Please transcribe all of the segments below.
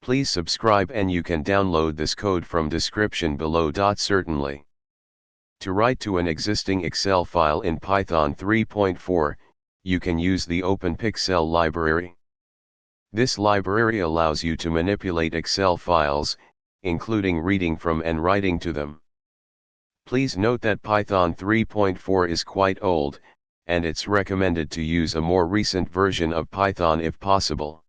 Please subscribe and you can download this code from description below. Certainly. To write to an existing Excel file in Python 3.4, you can use the openpyxl library. This library allows you to manipulate Excel files, including reading from and writing to them. Please note that Python 3.4 is quite old, and it's recommended to use a more recent version of Python if possible.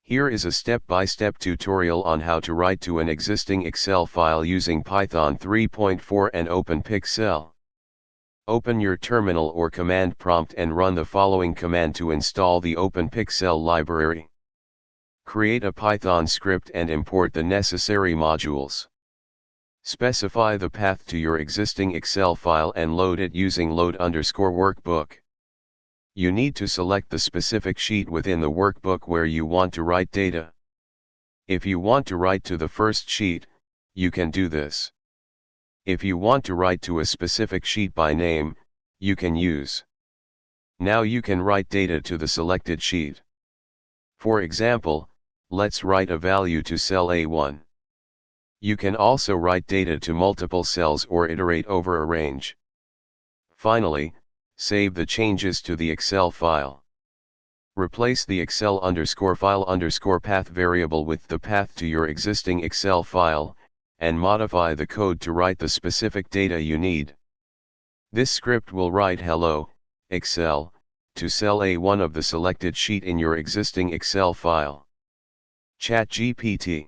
Here is a step-by-step tutorial on how to write to an existing Excel file using Python 3.4 and openpyxl. Open your terminal or command prompt and run the following command to install the openpyxl library. Create a Python script and import the necessary modules. Specify the path to your existing Excel file and load it using load_workbook. You need to select the specific sheet within the workbook where you want to write data. If you want to write to the first sheet, you can do this. If you want to write to a specific sheet by name, you can use. Now you can write data to the selected sheet. For example, let's write a value to cell A1. You can also write data to multiple cells or iterate over a range. Finally, save the changes to the Excel file. Replace the Excel_file_path variable with the path to your existing Excel file, and modify the code to write the specific data you need. This script will write hello, Excel, to cell A1 of the selected sheet in your existing Excel file. ChatGPT